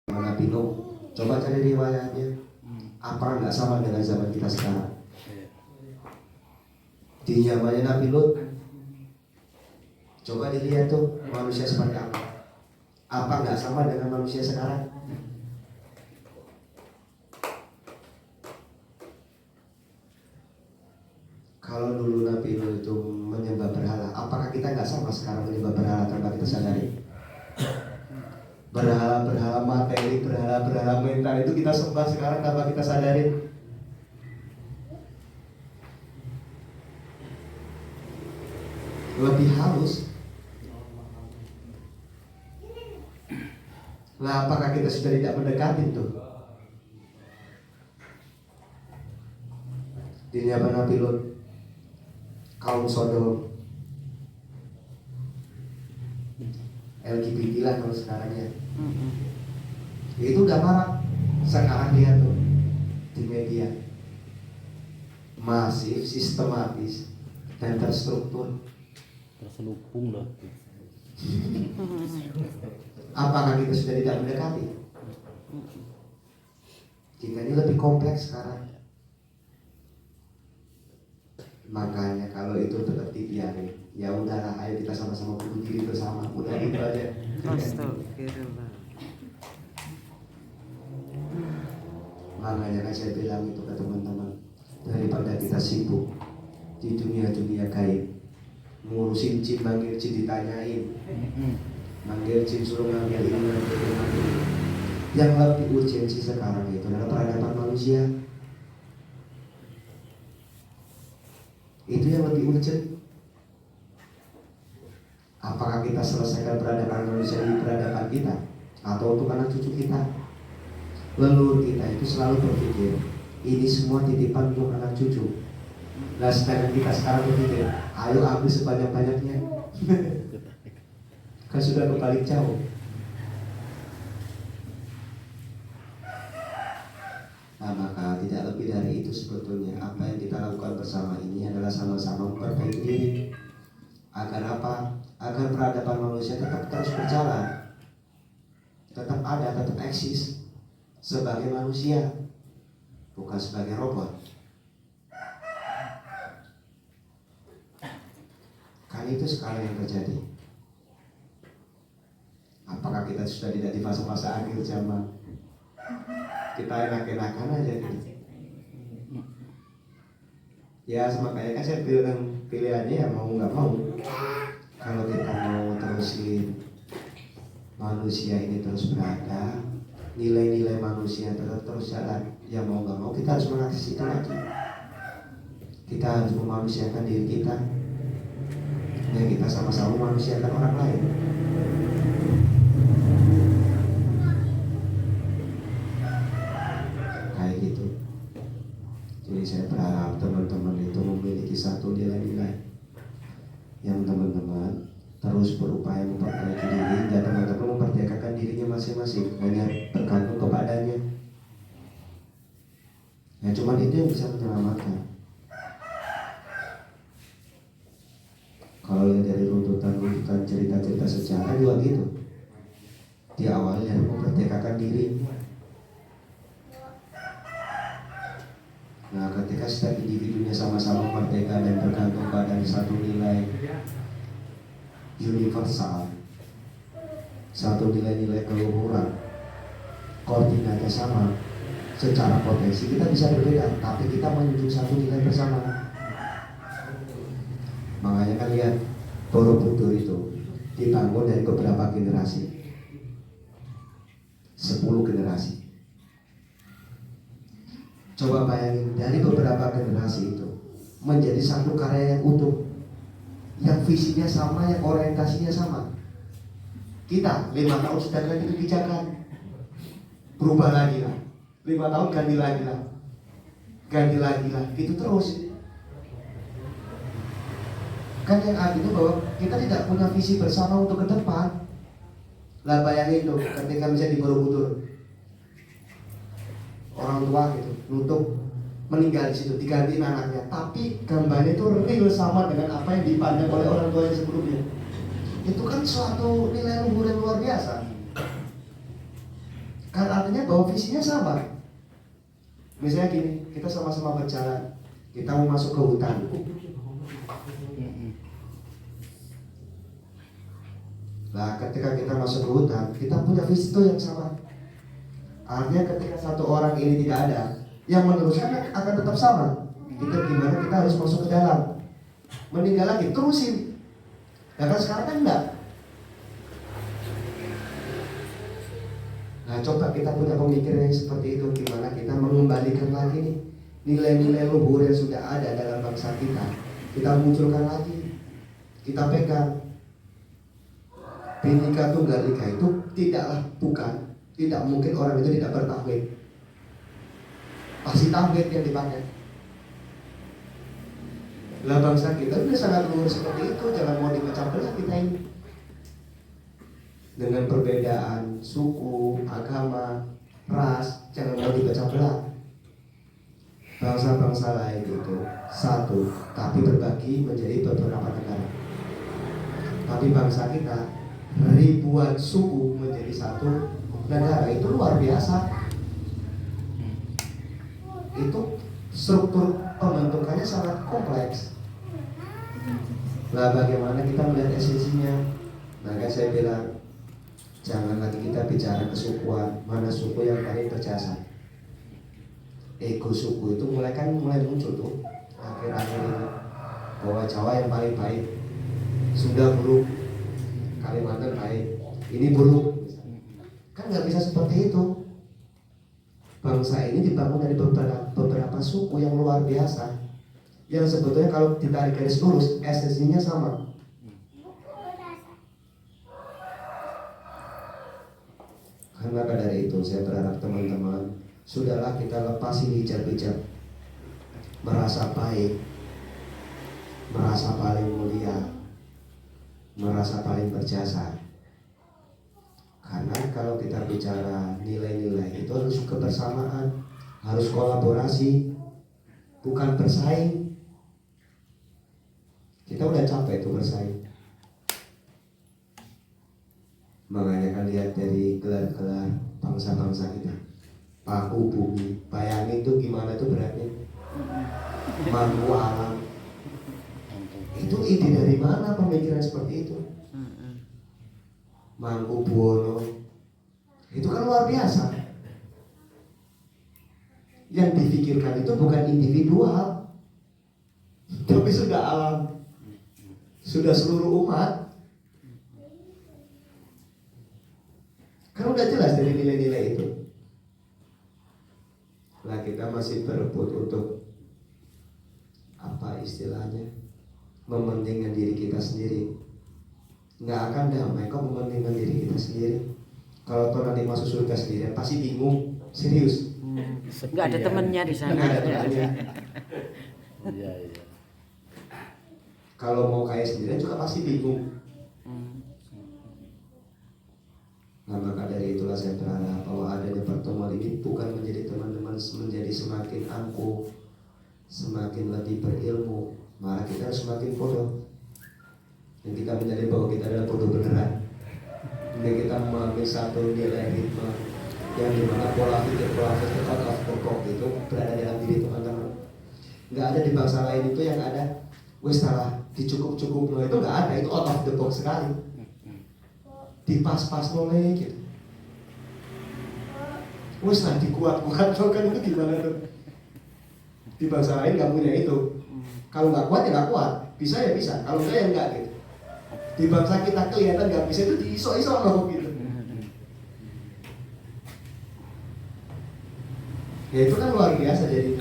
Nabi Nuh. Coba cari riwayatnya. Apa nggak sama dengan zaman kita sekarang? Di zamannya Nabi Lut, coba dilihat tuh manusia seperti apa. Apa nggak sama dengan manusia sekarang? Kalau dulu Nabi Lut itu menyembah berhala, apakah kita nggak sama sekarang menyembah berhala tanpa kita sadari? Berhala-berhala materi, berhala-berhala mental itu kita sembah sekarang tanpa kita sadari. Lebih halus. Lah apakah kita sudah tidak mendekati itu? Di zaman Nabi Lut, kaum Sodom, LGBT lah kalau sekarang ya. Itu udah marak sekarang dia tuh di media, masif, sistematis dan terstruktur. Terselubung lah. Apakah kita sudah tidak mendekati? Jika ini lebih kompleks sekarang. Makanya kalau itu tetap dibiarin, ya udahlah, ayo kita sama-sama bunuh diri bersama, udah gitu aja. Astagfirullah. Makanya kan saya bilang itu ke teman-teman, daripada kita sibuk di dunia-dunia gaib, ngurusin jin, manggil jin ditanyain, manggil jin suruh ngambil ini, ngambil ini. Yang lebih urgensi sekarang itu adalah peradaban manusia. Itu yang lebih urgent. Apakah kita selesaikan peradaban manusia di peradaban kita atau untuk anak cucu kita? Leluhur kita itu selalu berpikir ini semua titipan untuk anak cucu. Nah sedangkan kita sekarang berpikir ayo ambil sebanyak-banyaknya. Kan sudah berbalik jauh. Nah, maka tidak lebih dari itu sebetulnya apa yang kita lakukan bersama ini adalah sama-sama memperbaiki diri. Agar apa? Agar peradaban manusia tetap terus berjalan, tetap ada, tetap eksis sebagai manusia, bukan sebagai robot. Kan itu sekarang yang terjadi. Apakah kita sudah tidak di fase-fase akhir zaman? Kita enak-enakan aja gitu. Ya makanya kan saya bilang pilihannya ya mau nggak mau. Kalau kita mau terusin manusia ini terus berada, nilai-nilai manusia tetap terus jalan, ya mau nggak mau kita harus mengakses itu lagi. Kita harus memanusiakan diri kita, ya kita sama-sama memanusiakan orang lain. Jadi saya berharap teman-teman itu memiliki satu nilai-nilai yang teman-teman terus berupaya memperbaiki diri dan teman-teman memerdekakan dirinya masing-masing, hanya bergantung kepadanya. Ya cuman itu yang bisa menyelamatkan. Kalau yang dari runtutan cerita-cerita sejarah juga gitu. Diawali dari memerdekakan diri. Nah, ketika setiap individunya sama-sama merdeka dan bergantung pada satu nilai universal, satu nilai-nilai keluhuran, koordinatnya sama, secara potensi kita bisa berbeda, tapi kita menunjuk satu nilai bersama. Makanya kan lihat Borobudur itu dibangun dari beberapa generasi, 10 generasi. Coba bayangin dari beberapa generasi itu menjadi satu karya yang utuh, yang visinya sama, yang orientasinya sama. Kita 5 tahun sudah ganti kebijakan, berubah lagi lah. 5 tahun ganti lagi lah, gitu terus. Kan yang artinya bahwa kita tidak punya visi bersama untuk ke depan. Lah bayangin tuh ketika misalnya di Borobudur, orang tua gitu nutup meninggal di situ, digantiin anaknya, tapi gambarnya itu real sama dengan apa yang dipandang oleh orang tua yang sebelumnya. Itu kan suatu nilai luhur yang luar biasa. Kan artinya bahwa visinya sama. Misalnya gini, kita sama-sama berjalan, kita mau masuk ke hutan. Nah, ketika kita masuk ke hutan, kita punya visi itu yang sama. Artinya ketika satu orang ini tidak ada, yang meneruskan akan tetap sama. Kita gimana kita harus masuk ke dalam, meninggal lagi, terusin. Nah kan sekarang kan enggak. Nah coba kita punya pemikiran yang seperti itu, gimana kita mengembalikan lagi nih nilai-nilai luhur yang sudah ada dalam bangsa kita munculkan lagi, kita pegang. Bhinneka Tunggal Ika itu tidak mungkin orang itu tidak bertauhid. Pasti tauhid yang dipakai. Lah bangsa kita sudah sangat luhur seperti itu, jangan mau dipecah belah kita ini. Dengan perbedaan suku, agama, ras, jangan mau dipecah belah. Bangsa-bangsa lain itu satu, tapi berbagi menjadi beberapa negara. Tapi bangsa kita ribuan suku menjadi satu negara, itu luar biasa. Itu struktur pembentukannya sangat kompleks. Lah bagaimana kita melihat esensinya? Maka saya bilang, jangan lagi kita bicara kesukuan, mana suku yang paling berjasa. Ego suku itu mulai muncul tuh akhir-akhir ini, bahwa Jawa yang paling baik, Sunda buruk, Kalimantan baik, ini buruk. Kan nggak bisa seperti itu. Bangsa ini dibangun dari beberapa suku yang luar biasa, yang sebetulnya kalau ditarik garis lurus esensinya sama. Karena dari itu saya berharap teman-teman, sudahlah kita lepasin hijab-hijab merasa baik, merasa paling mulia, merasa paling berjasa. Karena kalau kita bicara nilai-nilai itu harus kebersamaan, harus kolaborasi, bukan bersaing. Kita udah capek itu bersaing. Makanya kan lihat dari gelar-gelar bangsa-bangsa kita, paku bumi, bayangin itu gimana itu beratnya. Mangku alam. Itu ide dari mana pemikiran seperti itu? Mangku Buwono, itu kan luar biasa. Yang difikirkan itu bukan individual, tapi sudah alam, sudah seluruh umat. Kan udah jelas dari nilai-nilai itu. Lah kita masih berebut untuk apa istilahnya, mementingkan diri kita sendiri. Nggak akan damai kok mementingkan diri kita sendiri. Kalau toh nanti masuk surga sendiri pasti bingung, serius. Nggak ada temennya di sana. Nggak ada temannya. Iya. Kalau mau kaya sendiri juga pasti bingung. Nah maka dari itulah saya berharap bahwa adanya pertemuan ini bukan menjadi teman-teman menjadi semakin angkuh, semakin lebih berilmu, malah kita harus semakin bodoh. Dan kita menyadari bahwa kita adalah bodoh beneran. Dan kita mengambil satu nilai ritme yang dimana pola pikir out of the box itu berada dalam diri teman-teman. Nggak ada di bangsa lain itu yang ada wes salah dicukup-cukup loh, itu nggak ada, itu out of the box sekali. Dipas-pas oleh gitu. Wes lah dikuat-kuat loh, kan itu gimana tuh? Di bangsa lain nggak punya itu. Kalau nggak kuat ya nggak kuat, bisa ya bisa, kalau enggak ya enggak gitu. Di bangsa kita kelihatan nggak bisa itu diisok-isok loh gitu. Ya itu kan luar biasa jadi.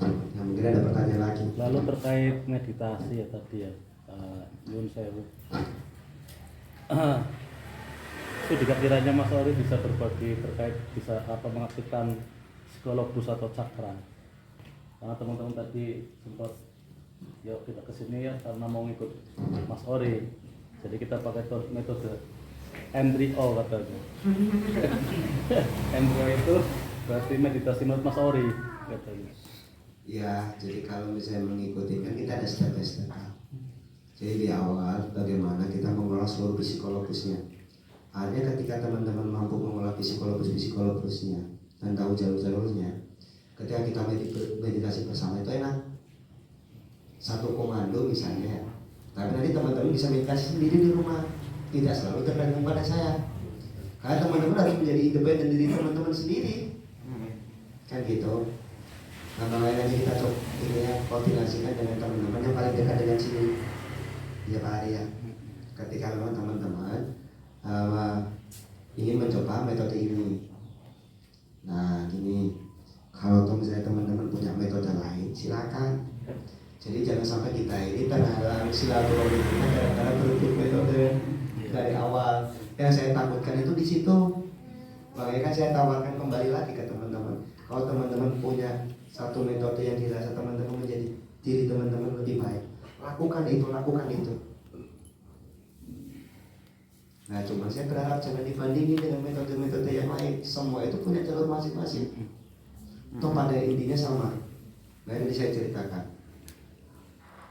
Nah mungkin ada pertanyaan lagi. Lalu terkait meditasi ya tadi ya, Yun Sewu. Itu kiranya Mas Ori bisa berbagi terkait bisa apa mengaktifkan psikologis atau cakra. Karena teman-teman tadi sempat yuk kita kesini ya karena mau ngikut Mas Ori, jadi kita pakai metode embryo katanya. Embryo itu berarti meditasi menurut Mas Ori katanya. Ya jadi kalau misalnya mengikuti kan kita ada step by step. Jadi di awal bagaimana kita mengolah seluruh psikologisnya. Hanya ketika teman-teman mampu mengolah psikologisnya dan tahu jalur-jalurnya, ketika kita meditasi bersama itu enak. Satu komando misalnya, tapi nanti teman-teman bisa meditasi sendiri di rumah, tidak selalu tergantung pada saya. Karena teman-teman harus menjadi independen diri teman-teman sendiri, kan gitu. Nah, makanya nanti kita coba ini ya, koordinasikan dengan teman-teman yang paling dekat dengan sini tiap hari ya. Ketika memang teman-teman ingin mencoba metode ini, nah gini, kalau misalnya teman-teman punya metode lain silakan. Jadi jangan sampai kita ini terhalang silaturahmi kita gara-gara berebut metode dari awal. Yang saya takutkan itu di situ. Makanya kan saya tawarkan kembali lagi ke teman-teman. Kalau teman-teman punya satu metode yang dirasa teman-teman menjadi diri teman-teman lebih baik, lakukan itu. Nah, cuma saya berharap jangan dibandingin dengan metode-metode yang lain. Semua itu punya jalur masing-masing. Toh pada intinya sama. Nah, ini saya ceritakan.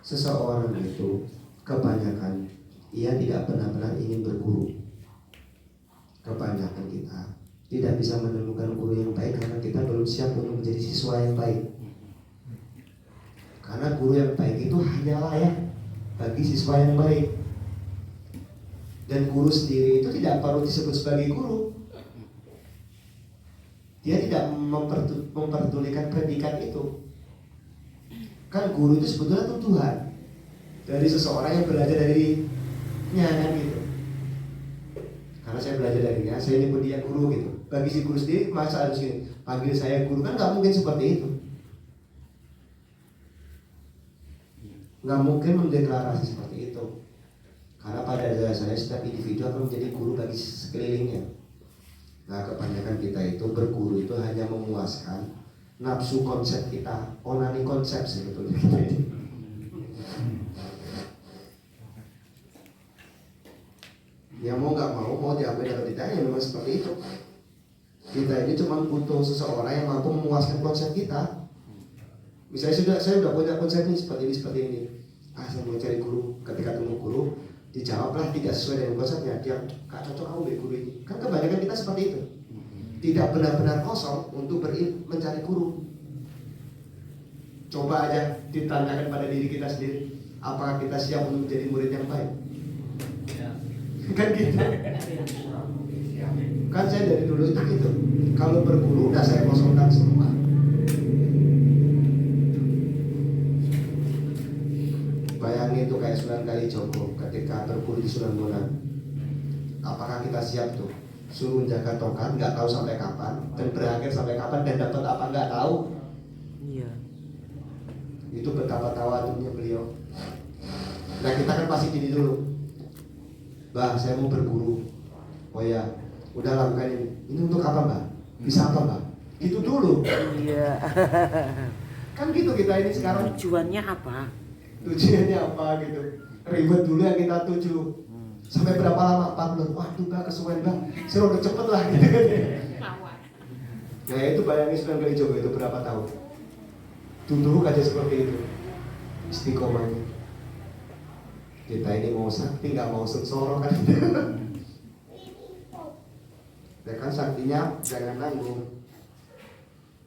Seseorang itu kebanyakan ia tidak benar-benar ingin berguru. Kebanyakan kita tidak bisa menemukan guru yang baik karena kita belum siap untuk menjadi siswa yang baik. Karena guru yang baik itu hanyalah ya bagi siswa yang baik. Dan guru sendiri itu tidak perlu disebut sebagai guru. Dia tidak memperdulikan predikat itu. Kan guru itu sebetulnya tuduhan dari seseorang yang belajar darinya kan gitu. Karena saya belajar darinya, saya nyebut dia guru gitu. Bagi si guru sendiri masa harus panggil saya guru, kan nggak mungkin seperti itu. Nggak mungkin mendeklarasi seperti itu. Karena pada dasarnya setiap individu akan menjadi guru bagi sekelilingnya. Nah, kebanyakan kita itu berguru itu hanya memuaskan nafsu konsep kita, onani konsep sebetulnya kita ini. Ya mau nggak mau diambil atau tidak ya memang seperti itu. Kita ini cuma butuh seseorang yang mampu memuaskan konsep kita. Misalnya saya sudah punya konsep ini seperti ini. Saya mau cari guru, ketika temu guru dijawablah tidak sesuai dengan konsepnya, dia gak cocok kamu beli guru ini. Kan kebanyakan kita seperti itu. Tidak benar-benar kosong untuk mencari guru. Coba aja ditanyakan pada diri kita sendiri, apakah kita siap untuk menjadi murid yang baik? Kan gitu. Kan saya dari dulu itu gitu. Kalau berguru udah saya kosongkan semua. Bayangin itu kayak Sunan Kalijogo ketika berguru di Sunan Bonang. Apakah kita siap tuh? Suruh jaga tongkat, nggak tahu sampai kapan, dan berakhir sampai kapan, dan dapat apa nggak tahu. Iya. Itu betapa tawaduknya beliau. Nah kita kan pasti gini dulu, Mbah saya mau berguru. Oh ya, udah lakukan ini. Ini untuk apa Mbah? Bisa apa Mbah? Itu dulu. Iya. Kan gitu kita ini sekarang. Tujuannya apa? Tujuannya apa gitu? Ribet dulu yang kita tuju. Sampai berapa lama? 4 bulan. Waduh Mbak, kesuwen Mbak. Saya udah cepet lah gitu kan. Nah itu bayangin Sunan Kalijogo itu berapa tahun? Duduk aja seperti itu. Istiqomahnya. Kita ini mau sakti, nggak mau sengsara kan? Ya kan saktinya jangan nanggung.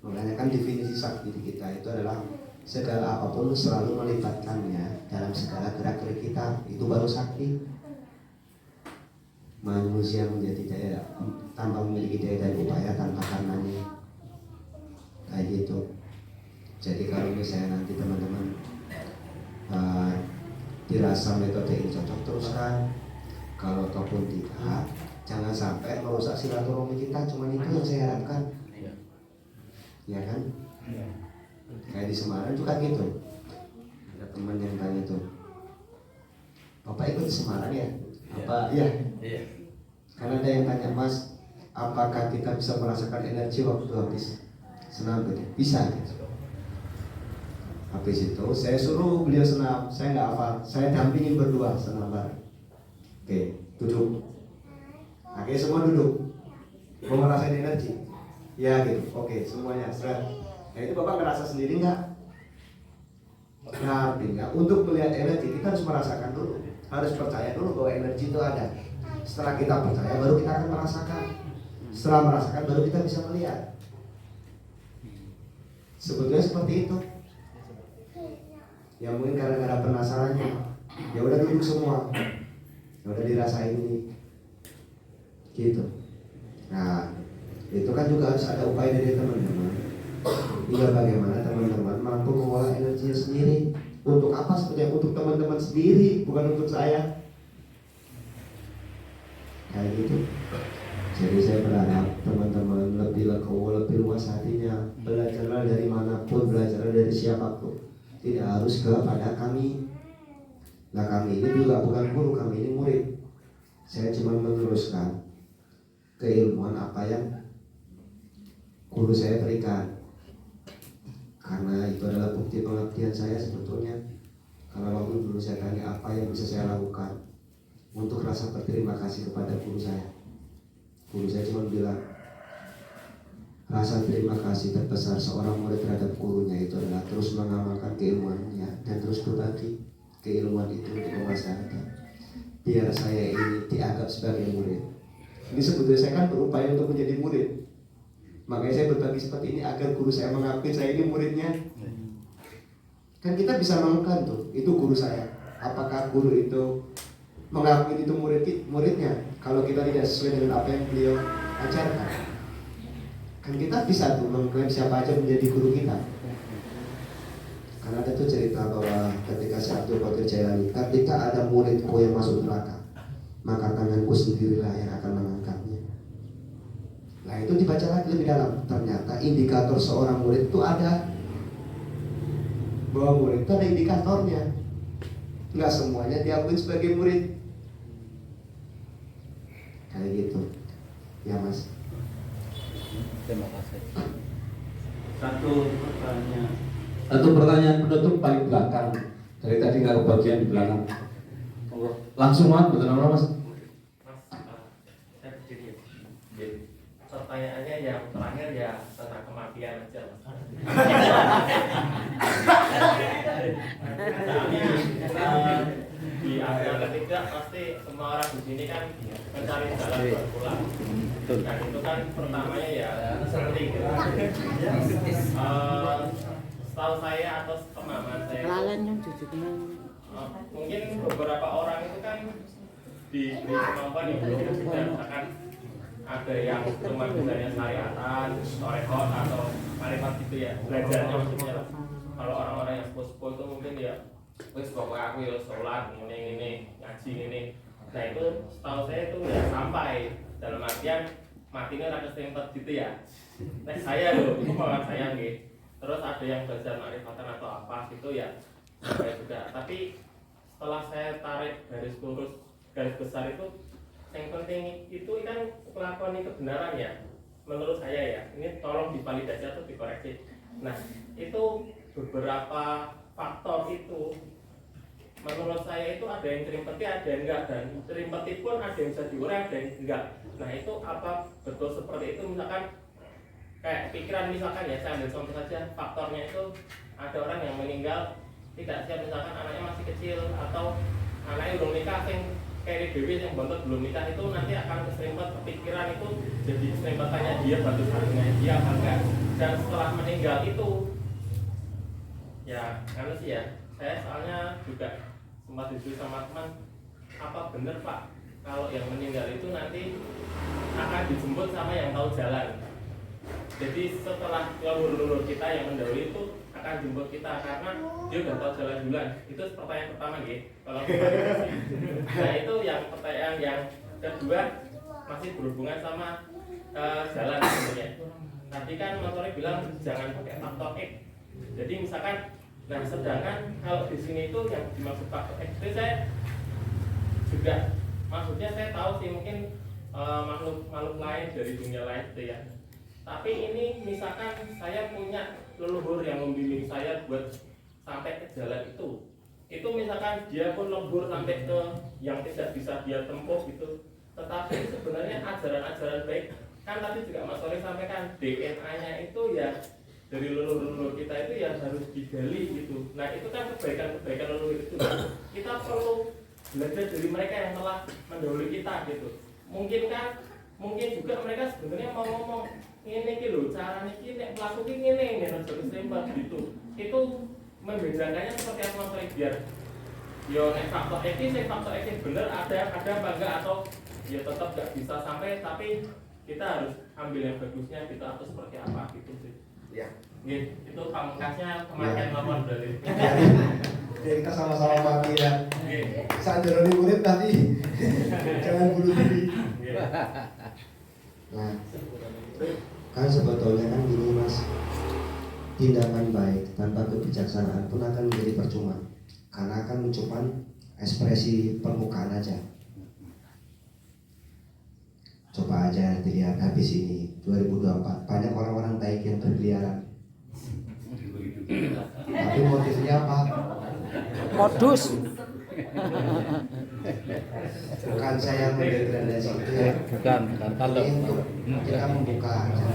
Makanya kan definisi sakti di kita itu adalah segala apapun selalu melibatkannya dalam segala gerak-gerik kita. Itu baru sakti. Manusia menjadi daya tanpa memiliki daya dan upaya tanpa karenanya. Kayak gitu. Jadi kalau misalnya nanti teman-teman dirasa metode ini cocok, teruskan. Kalau ataupun tidak, jangan sampai merusak silaturahmi kita. Cuman itu yang saya harapkan. Ya kan? Kayak di Semarang juga gitu. Ada teman yang tanya tuh, Bapak ikut di Semarang ya? Apa? Iya. Karena ada yang tanya, Mas, apakah kita bisa merasakan energi waktu habis senam gitu? Bisa gitu. Habis itu saya suruh beliau senam, saya nggak hafal, saya dampingin berdua senam bareng. Oke, duduk. Oke, semua duduk. Mau ngerasain energi? Ya gitu. Oke, semuanya. Nah itu Bapak ngerasa sendiri nggak? Nah artinya untuk melihat energi kita harus merasakan dulu, harus percaya dulu bahwa energi itu ada. Setelah kita percaya baru kita akan merasakan. Setelah merasakan baru kita bisa melihat. Sebetulnya seperti itu. Ya mungkin gara-gara penasarannya, ya udah duduk semua, ya udah dirasain ini, gitu. Nah, itu kan juga harus ada upaya dari teman-teman. Hingga bagaimana teman-teman mampu mengolah energinya sendiri. Untuk apa sebetulnya? Untuk teman-teman sendiri, bukan untuk saya. Kayak gitu. Jadi saya berharap teman-teman lebih legowo, lebih luas hatinya. Belajarlah dari manapun, belajarlah dari siapapun. Tidak harus kepada kami. Nah kami ini juga bukan guru, kami ini murid. Saya cuma meneruskan keilmuan apa yang guru saya berikan. Karena itu adalah bukti pengabdian saya sebetulnya. Karena waktu dulu saya tanya apa yang bisa saya lakukan untuk rasa berterima kasih kepada guru saya. Guru saya cuma bilang, rasa terima kasih terbesar seorang murid terhadap gurunya itu adalah terus mengamalkan keilmuannya dan terus berbagi keilmuan itu untuk masyarakat. Biar saya ini dianggap sebagai murid. Ini sebetulnya saya kan berupaya untuk menjadi murid. Makanya saya berbagi seperti ini agar guru saya mengakui saya ini muridnya. Kan kita bisa mengangkat tuh, itu guru saya. Apakah guru itu mengakui itu muridnya? Kalau kita tidak sesuai dengan apa yang beliau ajarkan, kan kita bisa tuh mengklaim siapa aja menjadi guru kita. Karena ada tuh cerita bahwa ketika si Abdul Qadir Jailani, ketika ada muridku yang masuk neraka, maka tanganku sendirilah yang akan mengangkatnya. Nah itu dibaca lagi lebih dalam. Ternyata indikator seorang murid itu ada. Bahwa murid itu ada indikatornya. Nggak semuanya diakui sebagai murid. Kayak gitu. Ya mas. Terima kasih. Satu pertanyaan penutup paling belakang. Dari tadi nggak ke bagian di belakang. Langsung mas, betul mas. Saya berdiri ya. Pertanyaannya yang terakhir ya tentang kematian aja mas. Soalnya di akhir ketiga pasti semua orang di sini kan mencari jalan berpulang. Dan itu kan pertamanya ya penting. Setahu saya atau pemahaman saya, mungkin beberapa orang itu kan diberi kemampuan di hidup dan misalkan ada yang cuma misalnya syariatan, torehot atau marifat gitu ya, belajarnya maksudnya lah. Kalau orang-orang yang sepuh-sepuh itu mungkin ya wis pokoknya aku ya sholat ini ngaji ini. Nah itu setahu saya itu ya sampai dalam artian matinya rada sempet gitu ya. Nah saya loh, pemahaman saya gitu. Terus ada yang belajar marifatan atau apa gitu ya sampai juga. Tapi setelah saya tarik garis besar itu yang penting itu kan kelakuan kebenaran ya menurut saya ya. Ini tolong divalidasi atau dikoreksi. Nah itu beberapa faktor itu menurut saya itu ada yang terimpeti ada yang enggak, dan terimpeti pun ada yang bisa diurai ada yang enggak. Nah itu apa betul seperti itu? Misalkan kayak pikiran misalkan ya, saya ambil contoh saja faktornya itu ada orang yang meninggal tidak siap, misalkan anaknya masih kecil atau anaknya belum nikah, kayak dewi yang bontot belum nikah itu nanti akan keserimpet pikiran itu jadi keserimpetannya dia batu saringnya dia apa enggak. Dan setelah meninggal itu ya karena sih ya saya soalnya juga sempat diskusi sama teman, apa bener pak kalau yang meninggal itu nanti akan dijemput sama yang tahu jalan. Jadi setelah leluhur kita yang mendahului itu akan jemput kita karena dia udah tahu jalan duluan. Itu pertanyaan pertama gitu. Kalau nah itu yang pertanyaan yang kedua masih berhubungan sama jalan sebenarnya. Tadi kan motornya bilang jangan pakai faktor X. Jadi misalkan, nah sedangkan kalau di sini itu yang dimaksud faktor X itu saya juga maksudnya saya tahu sih mungkin makhluk lain dari dunia lain gitu ya. Tapi ini misalkan saya punya leluhur yang membimbing saya buat sampai ke jalan itu misalkan dia pun lembur sampai ke yang tidak bisa dia tempuh gitu. Tetapi sebenarnya ajaran-ajaran baik kan tadi juga Mas Sori sampaikan DNA-nya itu ya dari leluhur kita itu ya harus digali gitu. Nah itu kan kebaikan leluhur itu. Kita perlu belajar dari mereka yang telah mendahului kita gitu. Mungkin juga mereka sebenarnya mau ngomong ini gitu, cara ini nek pelaku ini harus tembak gitu. Itu membedakannya seperti apa Mas Roy, biar yo nek faktor X bener ada apa enggak, atau ya tetap nggak bisa sampai, tapi kita harus ambil yang bagusnya gitu atau seperti apa gitu sih. Ya. Itu pamungkasnya kematian lapor dari. Jadi kita sama-sama mati ya. Nggih. Saat jalani murid nanti jangan bunuh diri. Nah, kan sebetulnya kan gini Mas, tindakan baik tanpa kebijaksanaan pun akan menjadi percuma, karena akan cuma ekspresi permukaan aja. Coba aja dilihat habis ini 2024 banyak orang-orang baik yang berkeliaran, tapi motifnya apa? Modus. Bukan saya mendegradasi itu ya. Bukan kalau Ini untuk kita membuka aja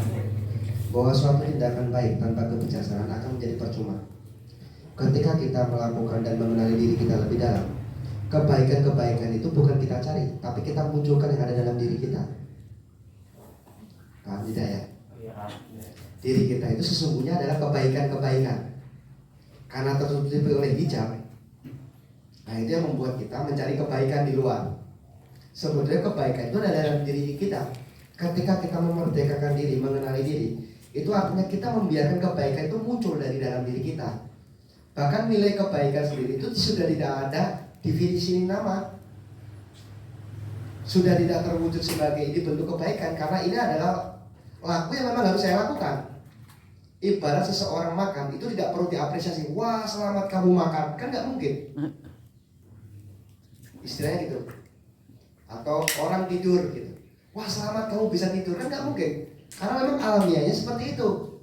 bahwa suatu tindakan baik tanpa kebijaksanaan akan menjadi percuma. Ketika kita melakukan dan mengenali diri kita lebih dalam, kebaikan-kebaikan itu bukan kita cari, tapi kita munculkan yang ada dalam diri kita. Paham tidak ya? Diri kita itu sesungguhnya adalah kebaikan-kebaikan. Karena tertutupi oleh hijab, nah itu yang membuat kita mencari kebaikan di luar. Sebetulnya kebaikan itu ada dalam diri kita. Ketika kita memerdekakan diri, mengenali diri, itu artinya kita membiarkan kebaikan itu muncul dari dalam diri kita. Bahkan nilai kebaikan sendiri itu sudah tidak ada definisi nama, sudah tidak terwujud sebagai ini bentuk kebaikan, karena ini adalah laku yang memang harus saya lakukan. Ibarat seseorang makan itu tidak perlu diapresiasi, wah selamat kamu makan, kan nggak mungkin. Istilahnya gitu. Atau orang tidur gitu, wah selamat kamu bisa tidur, kan nggak mungkin. Karena memang alamiahnya seperti itu.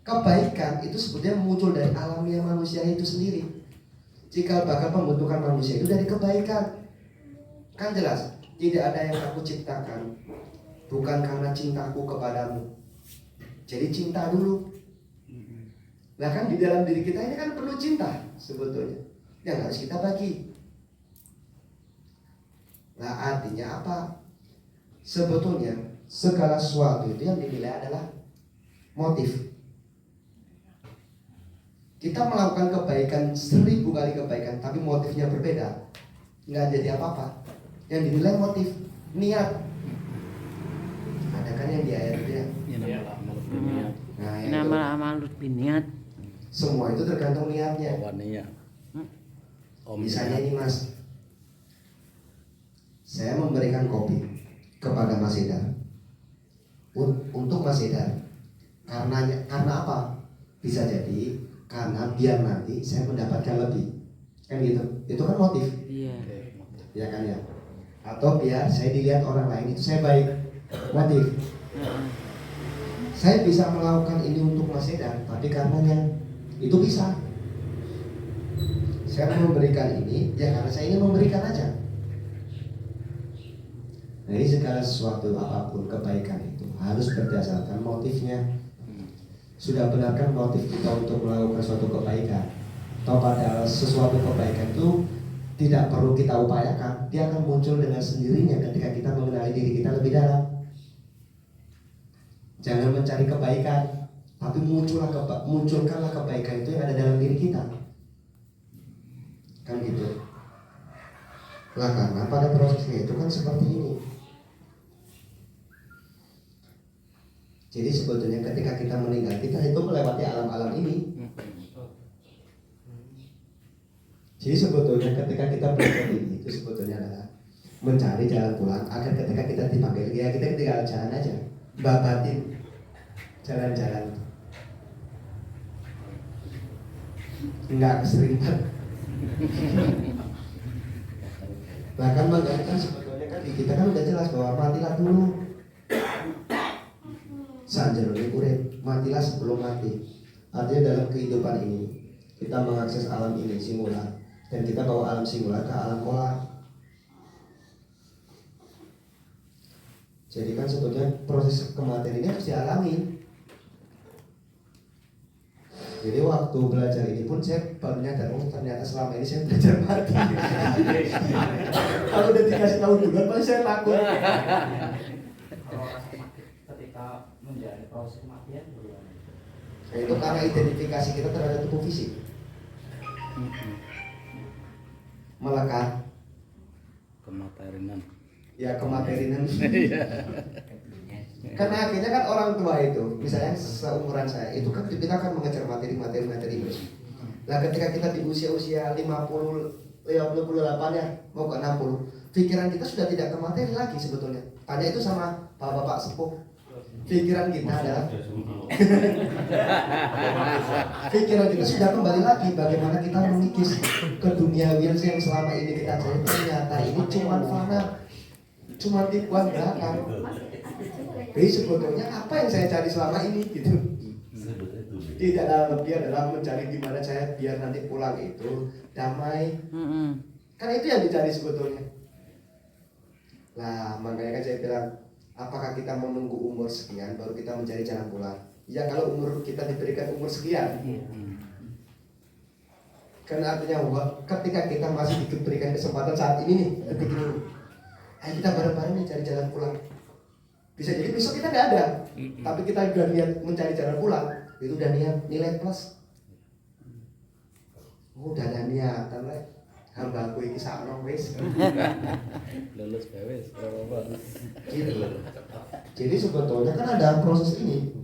Kebaikan itu sebetulnya muncul dari alamiah manusia itu sendiri. Jika bahkan pembentukan manusia itu dari kebaikan, kan jelas tidak ada yang aku ciptakan bukan karena cintaku kepadamu. Jadi cinta dulu. Nah kan di dalam diri kita ini kan perlu cinta sebetulnya, yang harus kita bagi. Nah artinya apa? Sebetulnya segala sesuatu itu yang dinilai adalah motif. Kita melakukan kebaikan 1000 kali kebaikan, tapi motifnya berbeda, nggak jadi apa-apa. Yang dinilai motif, niat. Ada kan yang di ayat itu ya? Nah, yang itu. Nama amalut biniat. Semua itu tergantung niatnya. Awalnya. Misalnya ini Mas, saya memberikan kopi kepada Mas Edar untuk Mas Edar. Karena apa? Bisa jadi karena biar nanti saya mendapatkan lebih, kan gitu. Itu kan motif, Iya. ya kan ya. Atau biar saya dilihat orang lain itu saya baik, motif. Saya bisa melakukan ini untuk Mas Edar, tapi karenanya itu bisa. Saya memberikan ini ya karena saya ingin memberikan aja. Nah ini segala sesuatu apapun kebaikan itu harus berdasarkan motifnya. Sudah benarkan motif kita untuk melakukan suatu kebaikan, atau pada sesuatu kebaikan itu tidak perlu kita upayakan, dia akan muncul dengan sendirinya ketika kita mengenali diri kita lebih dalam. Jangan mencari kebaikan, tapi munculkanlah kebaikan itu yang ada dalam diri kita. Kan gitu. Lah karena pada prosesnya itu kan seperti ini. Jadi sebetulnya ketika kita meninggal, kita itu melewati alam-alam ini. Jadi sebetulnya ketika kita belajar ini, itu sebetulnya adalah mencari jalan pulang agar ketika kita dipanggil, ya kita tinggal jalan aja, babatin jalan-jalan, nggak keseringan. Bahkan kan sebetulnya kan di kita kan udah jelas bahwa matilah dulu. Sanjerone urip, matilah sebelum mati. Artinya dalam kehidupan ini kita mengakses alam ini singular, dan kita bawa alam singular ke alam polar. Jadi kan sebetulnya proses kematian ini harus dialami. Jadi waktu belajar ini pun saya baru nyadar, oh ternyata selama ini saya belajar mati. Kalau udah dikasih tahu duluan, pasti saya takut. Kalau rasa mati ketika menjalani proses kematian bagaimana? Nah, itu karena identifikasi kita terhadap tubuh fisik melekat, Kematerinan. ya kematerinan. Karena akhirnya kan orang tua itu, misalnya seumuran saya, itu kan kita akan mengejar materi. Nah ketika kita di usia 58 ya, mau ke 60, pikiran kita sudah tidak ke materi lagi sebetulnya. Tanya itu sama bapak-bapak sepuh. Pikiran kita adalah pikiran kita sudah kembali lagi bagaimana kita mengikis ke dunia yang selama ini kita cari. Ternyata ini cuma fana, cuma tipuan belakang. Jadi sebetulnya apa yang saya cari selama ini gitu. Tidak lebih adalah mencari gimana saya biar nanti pulang itu damai. Kan itu yang dicari sebetulnya. Nah makanya kan saya bilang, apakah kita menunggu umur sekian baru kita mencari jalan pulang? Ya kalau umur kita diberikan umur sekian, kan artinya ketika kita masih diberikan kesempatan saat ini nih, detik ini, ayo kita bareng-bareng nih cari jalan pulang. Bisa jadi besok kita nggak ada, tapi kita udah niat mencari jalan pulang, itu udah niat nilai plus. Oh, udah ada niatan lah, hamba aku ini sakno wis. Lulus wis, apa? Gitu. Jadi sebetulnya kan ada proses ini.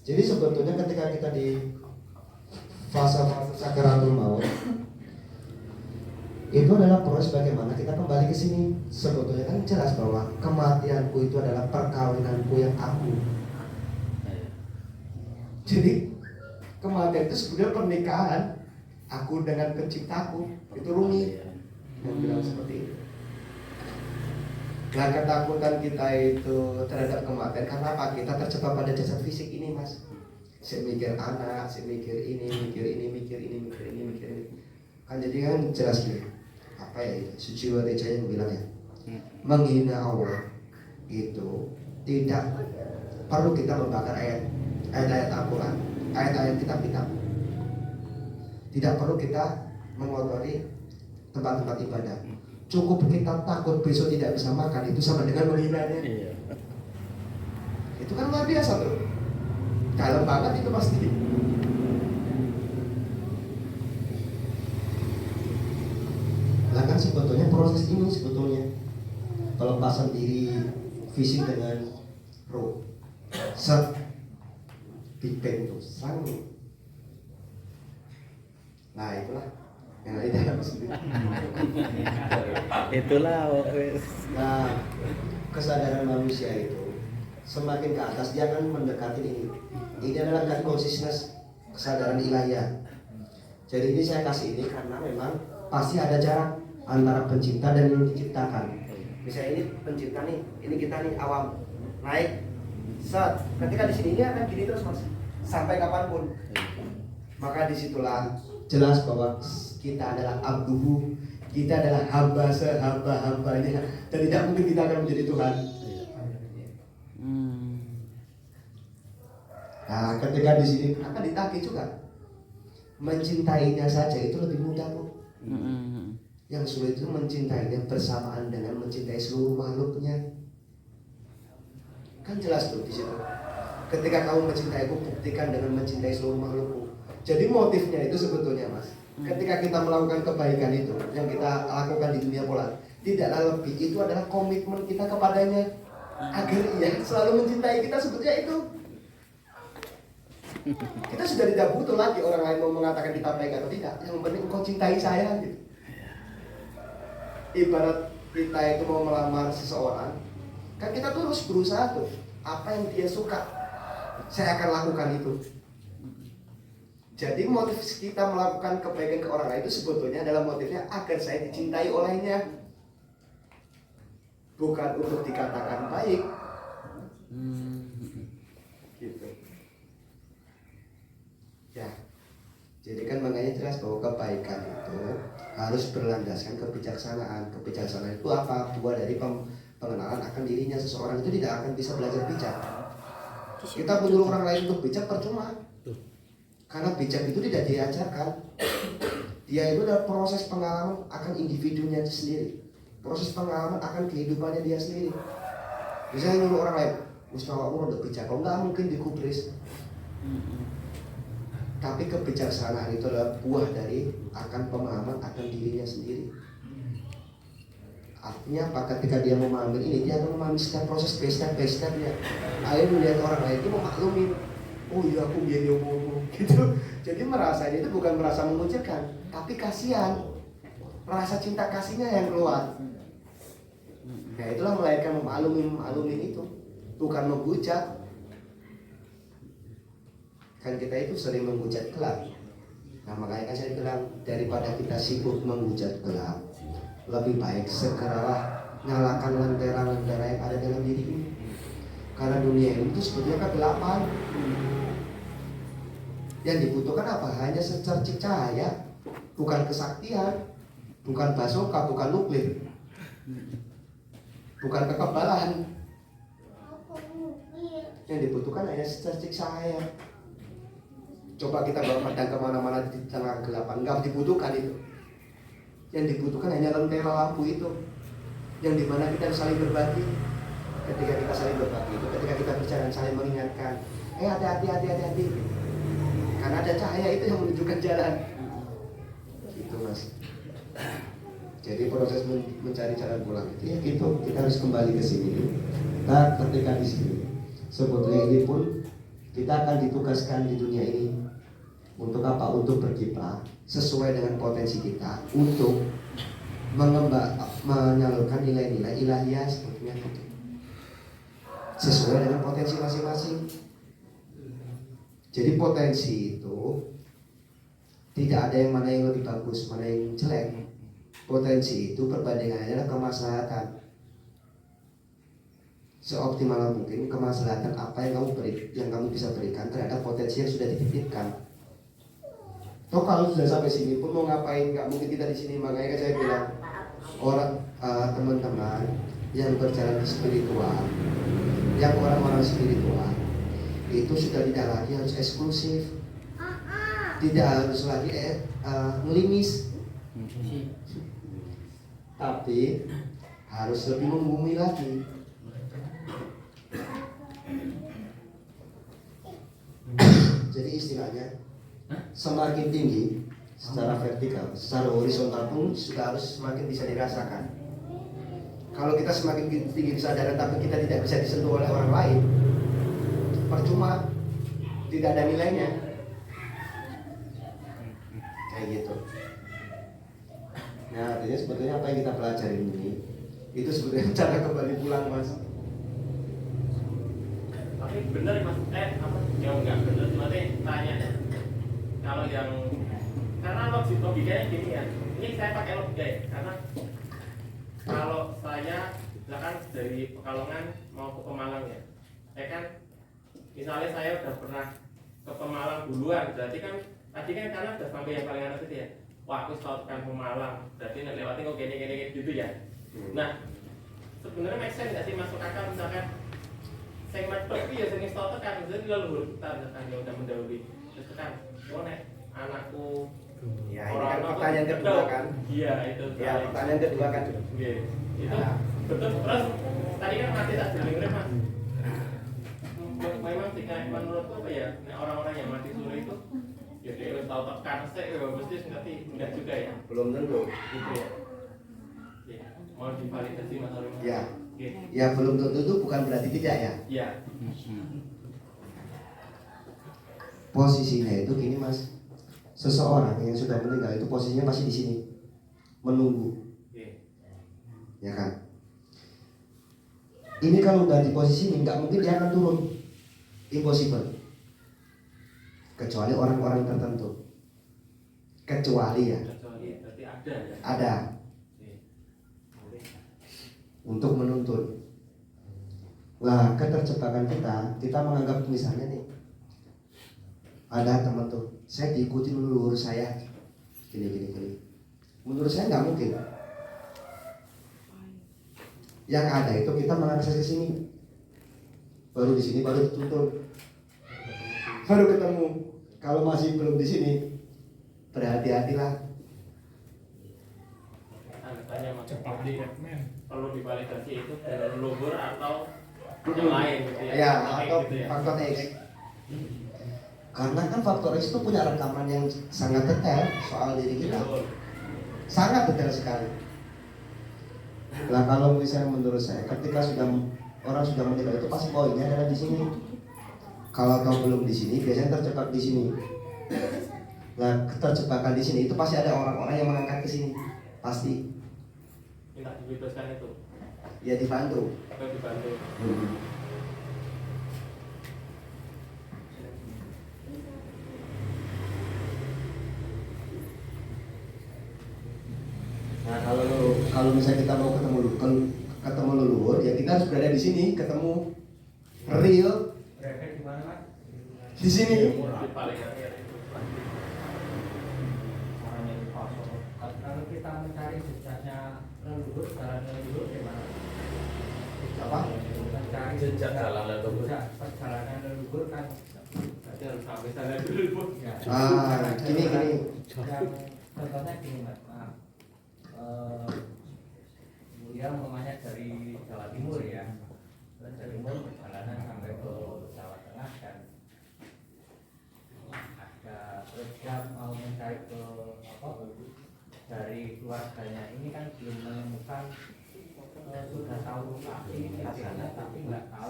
Jadi sebetulnya ketika kita di fase-fase sakaratul maut, itu adalah proses bagaimana kita kembali ke sini. Sebetulnya kan jelas bahwa kematianku itu adalah perkawinanku yang aku. Jadi kematian itu sebenarnya pernikahan aku dengan penciptaku. Itu Rumi yang bilang seperti itu. Nah ketakutan kita itu terhadap kematian karena apa? Kita terjebak pada jasad fisik ini, Mas. Saya mikir anak, saya mikir ini. Kan jadi kan jelas gitu. Apa ya itu? Suci Wateja yang bilang ya, menghina Allah itu tidak perlu kita membakar ayat-ayat Al-Quran, ayat-ayat kitab-kitab. Tidak perlu kita mengotori tempat-tempat ibadah. Cukup kita takut besok tidak bisa makan, itu sama dengan menghinanya. Iya. Itu kan luar biasa tuh. Dalam banget itu pasti. Lah kan sebetulnya proses ini sebetulnya pelepasan diri fisik dengan roh. Set Big Bang itu sang. Nah itulah yang ada di dalam sendiri. Itulah wes. Nah kesadaran manusia itu semakin ke atas dia akan mendekati ini. Ini adalah kan consciousness, kesadaran ilahiyah. Jadi ini saya kasih ini karena memang pasti ada jarak antara pencipta dan yang diciptakan. Misalnya ini pencipta nih, ini kita nih awam naik, set. Ketika di sini ini akan gini terus mas, sampai kapanpun. Maka disitulah jelas bahwa kita adalah abduhu, kita adalah hamba sehamba-hambanya, dan tidak mungkin kita akan menjadi Tuhan. Nah, ketika di sini akan ditagih juga. Mencintainya saja itu lebih mudah kok. Yang sulit itu mencintainya bersamaan dengan mencintai seluruh makhluknya. Kan jelas tuh di situ. Ketika kamu mencintaiku, buktikan dengan mencintai seluruh makhlukku. Jadi motifnya itu sebetulnya mas, ketika kita melakukan kebaikan itu yang kita lakukan di dunia pola, tidaklah lebih, itu adalah komitmen kita kepadanya agar ia selalu mencintai kita. Sebetulnya itu kita sudah tidak butuh lagi orang lain mau mengatakan kita baik atau tidak. Yang penting engkau cintai saya gitu. Ibarat kita itu mau melamar seseorang, kan kita terus berusaha tuh, apa yang dia suka saya akan lakukan itu. Jadi motif kita melakukan kebaikan ke orang lain itu sebetulnya adalah motifnya agar saya dicintai olehnya, bukan untuk dikatakan baik. Gitu. Ya, jadi kan makanya jelas bahwa kebaikan itu harus berlandaskan kebijaksanaan. Kebijaksanaan itu apa? Buah dari pengenalan akan dirinya. Seseorang itu tidak akan bisa belajar bijak. Kita menyuruh orang lain untuk bijak percuma. Karena bijak itu tidak diajarkan. Dia itu adalah proses pengalaman akan individunya sendiri, proses pengalaman akan kehidupannya dia sendiri. Misalnya nyuruh orang lain, Mustafa udah bijak, kok nggak mungkin dikubris. Tapi kebijaksanaan itu adalah buah dari akan pemahaman akan dirinya sendiri. Artinya apa? Ketika dia memahami ini, dia akan memahami setiap proses step by stepnya. Ayo melihat orang lain itu memaklumi. Oh iya aku biar ngomong gitu. Jadi merasa itu bukan merasa mengucilkan, tapi kasihan. Rasa cinta kasihnya yang keluar. Nah itulah melahirkan memaklumi itu, bukan menghujat. Kan kita itu sering menghujat gelap. Nah makanya kan saya bilang daripada kita sibuk menghujat gelap, lebih baik segeralah nyalakan lentera-lentera yang ada dalam diri ini. Karena dunia ini itu sebetulnya kegelapan. Yang dibutuhkan apa? Hanya secercik cahaya, bukan kesaktian, bukan basoka, bukan nuklir, bukan kekebalan. Yang dibutuhkan hanya secercik cahaya. Coba kita bawa pedang kemana-mana di tengah kegelapan, nggak dibutuhkan itu. Yang dibutuhkan hanya lentera lampu itu, yang dimana kita saling berbagi. Ketika kita saling berbagi itu, ketika kita bicara saling mengingatkan, hati-hati. Karena ada cahaya itu yang menunjukkan jalan. Gitu mas. Jadi proses mencari jalan pulang itu ya gitu. Kita harus kembali ke sini. Nah, ketika di sini, sebetulnya ini pun kita akan ditugaskan di dunia ini untuk apa? Untuk berkiprah sesuai dengan potensi kita untuk menyalurkan nilai-nilai ilahiyah sebetulnya gitu. Sesuai dengan potensi masing-masing. Jadi potensi itu tidak ada yang mana yang lebih bagus, mana yang jelek. Potensi itu perbandingannya adalah kemaslahatan. Seoptimal mungkin kemaslahatan apa yang kamu bisa berikan terhadap potensi yang sudah dititipkan. Toh kalau sudah sampai sini pun mau ngapain? Nggak mungkin kita di sini. Makanya saya bilang teman-teman yang berjalan di spiritual, yang orang-orang spiritual itu sudah tidak lagi harus eksklusif, tidak harus lagi ngelimis, tapi harus lebih membumi lagi. Jadi istilahnya semakin tinggi secara vertikal, secara horizontal pun sudah harus semakin bisa dirasakan. Kalau kita semakin tinggi kesadaran tapi kita tidak bisa disentuh oleh orang lain, percuma, tidak ada nilainya. Kayak gitu. Nah artinya sebetulnya apa yang kita pelajari ini itu sebetulnya cara kembali pulang mas. Tapi bener mas, ya enggak bener, cuma tanya. Kalau yang karena logikanya gini ya, ini saya pakai logika ya, karena kalau saya misalkan dari Pekalongan mau ke Pemalang ya, kan misalnya saya udah pernah ke Pemalang duluan, berarti kan tadi kan karena udah sampai yang paling atas itu ya, wah aku tahu kan Pemalang, berarti lewatin kok gini gitu ya. Nah sebenarnya make sense nggak sih masuk akal misalkan saya tapi ya sering tahu tekan, jadi lalu kita misalkan dia udah mendahului terus tekan, oh nek anakku Ya ini kan pertanyaan kedua kan. Iya itu. Ya pertanyaan kedua kan. Iya. Itu betul. Terus tadi kan mati tak dengerin mas. Memang sih menurutku apa ya, orang-orang yang mati suri itu ya dia udah tahu tekan sih, ya mesti ngerti enggak juga ya. Belum tentu. Gitu ya. Ya. Mau divalidasi mas Arif. Ya. Ya belum tentu itu bukan berarti tidak ya. Iya. Posisinya itu gini mas. Seseorang yang sudah meninggal itu posisinya masih di sini menunggu, ya kan? Ini kalau udah di posisi ini nggak mungkin dia akan turun, impossible. Kecuali orang-orang tertentu, kecuali ya. Berarti ada ya. Ada untuk menuntun. Lah keterjebakan kita menganggap misalnya nih ada teman tuh, saya diikuti leluhur saya gini. Menurut saya nggak mungkin. Yang ada itu kita mengakses ke sini, baru di sini baru dituntun, baru ketemu. kalau masih belum di sini, berhati-hatilah. Tanya mas, perlu divalidasi itu dari leluhur atau yang lain gitu ya? Ya, Faktor X atau gitu ya? faktor X. Karena kan faktor X itu punya rekaman yang sangat detail soal diri kita. Betul. Sangat detail sekali. Nah kalau misalnya menurut saya, ketika orang sudah meninggal itu pasti poinnya adalah di sini. Kalau kau belum di sini, biasanya terjebak di sini. Nah keterjebakan di sini itu pasti ada orang-orang yang mengangkat ke sini, pasti. Minta dibebaskan itu, Ya dibantu. atau dibantu. Nah kalau misalnya kita mau ketemu leluhur, ya kita harus berada di sini, ketemu real Berada di mana mas? di sini. Di paling akhir itu. Caranya di pasar. Kalau kita mencari jejaknya leluhur, jalan leluhur gimana? Apa? Mencari Jejak jalan leluhur. jejak perjalanan leluhur kan. Berarti harus sampai sana dulu. Ya. Gini. Yang contohnya gini mas, maaf. Dia umpamanya dari Jawa Timur ya, terus dari Timur perjalanan sampai ke Jawa Tengah dan ada terus dia mau mencari ke apa dari keluarganya ini kan belum menemukan sudah tahu lokasi titiknya tapi nggak tahu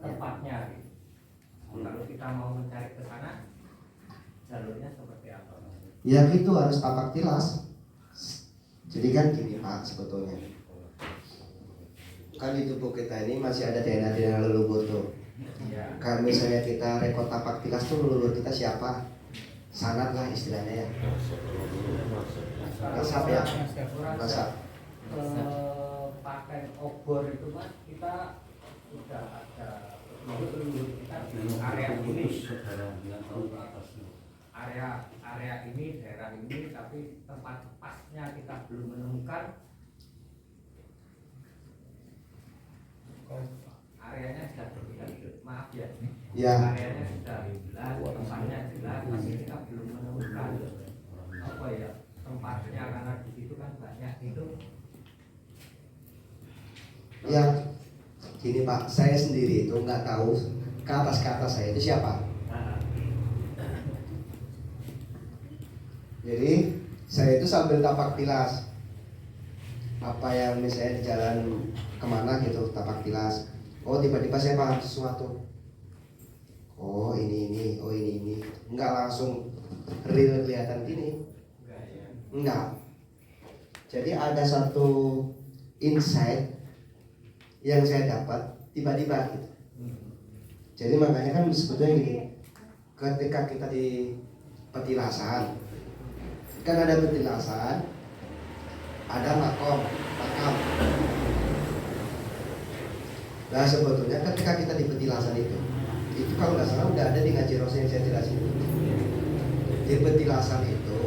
tempatnya gitu. Kalau kita mau mencari ke sana jalurnya seperti apa? Ya gitu harus tapak tilas. Jadi kan gini Pak sebetulnya, kan di tubuh kita ini masih ada DNA leluhur tuh. Ya. Kalau misalnya kita rekod tapak tilas tuh leluhur kita siapa? Sanad lah istilahnya ya. Nasab ya. Nasab. Pakai obor itu mas kita sudah ada leluhur kita di area ini. Area ini, daerah ini, tapi tempat pasnya kita belum menemukan. Areanya sudah jelas, maaf ya. Ya. Areanya sudah jelas, tempatnya jelas, tapi kita belum menemukan apa ya tempatnya karena di situ kan banyak itu. Ya gini Pak, saya sendiri itu nggak tahu ke atas saya itu siapa. Jadi saya itu sambil tapak tilas apa yang misalnya di jalan kemana gitu tapak tilas. Oh tiba-tiba saya paham sesuatu. Oh ini, oh ini. Enggak langsung real kelihatan gini. Enggak. Jadi ada satu insight yang saya dapat tiba-tiba gitu. Jadi makanya kan sebetulnya gini, ketika kita di petilasan kan ada petilasan, ada makam. Nah sebetulnya ketika kita di petilasan itu kalau nggak salah udah ada di ngaji Rasul yang saya jelasin itu. Di petilasan itu,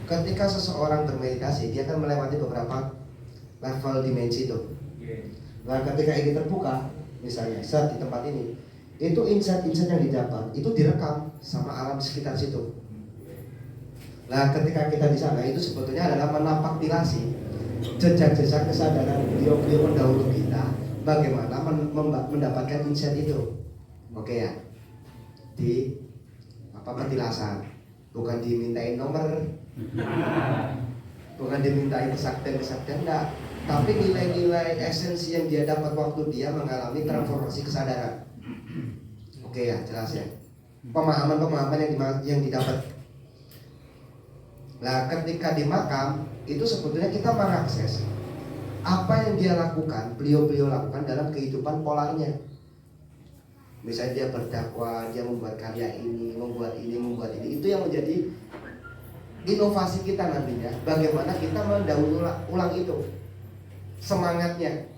ketika seseorang bermeditasi, dia akan melewati beberapa level dimensi itu. Nah ketika ini terbuka, misalnya saat di tempat ini, itu insight-insight yang didapat itu direkam sama alam sekitar situ. Nah ketika kita di sana itu sebetulnya adalah menapaktilasi jejak-jejak kesadaran beliau-beliau pendahulu kita bagaimana mendapatkan insight itu. Oke ya, di petilasan, bukan dimintain nomor, bukan dimintain kesaktian enggak, tapi nilai-nilai esensi yang dia dapat waktu dia mengalami transformasi kesadaran. Oke ya, jelas ya. Pemahaman-pemahaman yang didapat. Nah, ketika di makam itu sebetulnya kita mengakses apa yang dia lakukan, beliau-beliau lakukan dalam kehidupan polarnya. Misalnya dia berdakwah, dia membuat karya ini, membuat ini, itu yang menjadi inovasi kita nantinya. Bagaimana kita mendaur ulang itu semangatnya.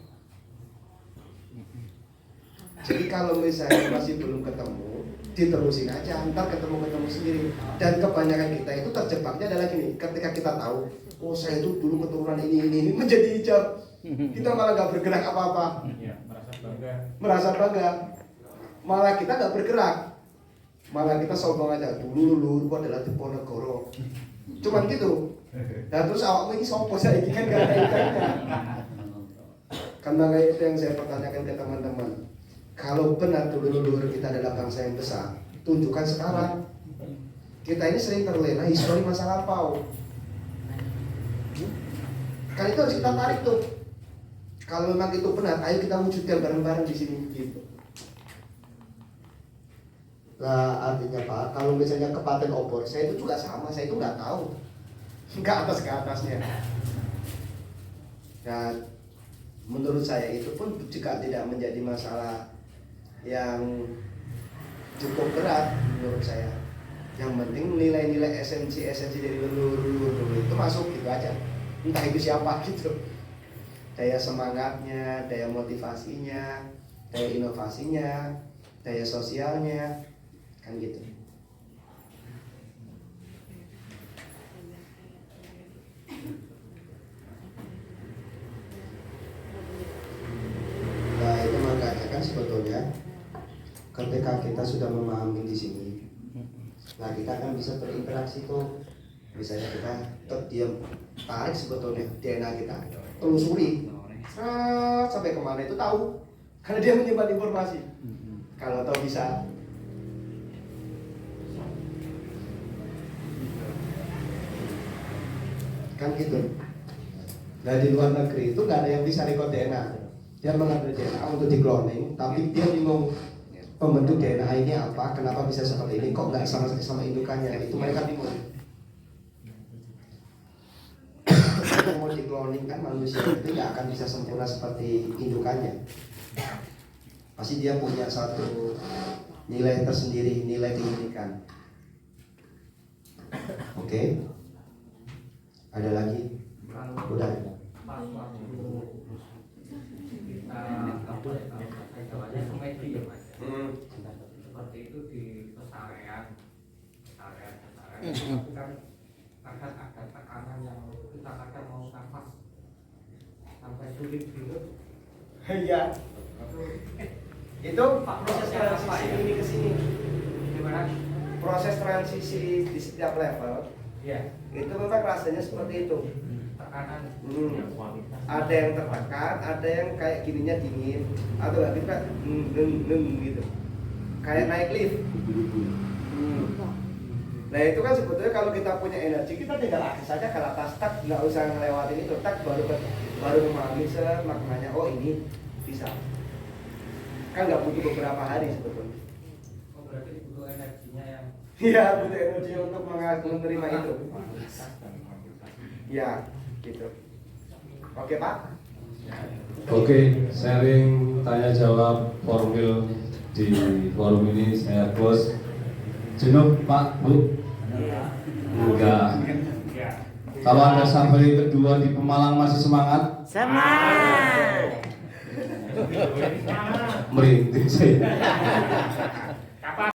Jadi kalau misalnya masih belum ketemu, diterusin aja, ntar ketemu sendiri. Dan kebanyakan kita itu terjebaknya adalah gini, ketika kita tahu, oh saya itu dulu keturunan ini menjadi hijab, kita malah nggak bergerak apa-apa. Ya, merasa bangga. Merasa bangga, malah kita nggak bergerak. Malah kita sombong aja, dulu leluhurku adalah Diponegoro. Cuman gitu. Dan terus awakmu ini sopo saiki kan gak ada ikannya. Karena itu yang saya pertanyakan ke teman-teman. Kalau benar dulu leluhur kita adalah bangsa yang besar, tunjukkan sekarang. Kita ini sering terlena histori masa lampau. Kan itu harus kita tarik tuh. Kalau memang itu benar, ayo kita wujudkan bareng-bareng di sini gitu. Lah artinya Pak, kalau misalnya kepaten obor, saya itu juga sama, saya itu nggak tahu, nggak atas ke atasnya. Nah, menurut saya itu pun juga tidak menjadi masalah yang cukup berat menurut saya. Yang penting nilai-nilai esensi dari leluhur itu masuk gitu aja. Entah itu siapa gitu. Daya semangatnya, daya motivasinya, daya inovasinya, daya sosialnya, kan gitu. Nah itu makanya kan sebetulnya ketika kita sudah memahami di sini, nah kita akan bisa berinteraksi tuh. Misalnya kita terdiam, tarik sebetulnya DNA kita, telusuri, sampai kemana itu tahu, karena dia menyimpan informasi. Kalau tahu bisa. Kan gitu. Nah di luar negeri itu nggak ada yang bisa rekod DNA. Dia mengambil DNA untuk di cloning, tapi dia bingung pembentuk DNA ini apa, kenapa bisa seperti ini, kok nggak sama indukannya, itu mereka bingung. Mau di cloning kan manusia itu nggak akan bisa sempurna seperti indukannya. Pasti dia punya satu nilai tersendiri, nilai keunikan. Oke. Ada lagi? Udah. Pas waktu kita jawabnya komedi ya Mas. Seperti itu di pesarian, itu kan kadang ada tekanan yang kita kadang mau nafas sampai sulit gitu. Iya. Itu proses transisi ini ke sini. Gimana? Proses transisi di setiap level. Iya. Itu memang rasanya seperti itu. Tekanan. Ada yang tertekan, ada yang kayak gininya dingin, atau lagi kayak gitu. Kayak naik lift. Nah itu kan sebetulnya kalau kita punya energi, kita tinggal akses saja ke atas, tak nggak usah ngelewatin itu, tak baru memahami maknanya. Oh ini bisa. Kan nggak butuh beberapa hari sebetulnya. Oh berarti butuh energinya yang. Iya butuh energi untuk menerima itu. Ya gitu. Oke Pak. Oke, sharing tanya jawab formil di forum ini saya close. Jenuh Pak, Bu? Enggak. Kalau Anda sampai kedua di Pemalang masih semangat? Semangat. Merintih saya.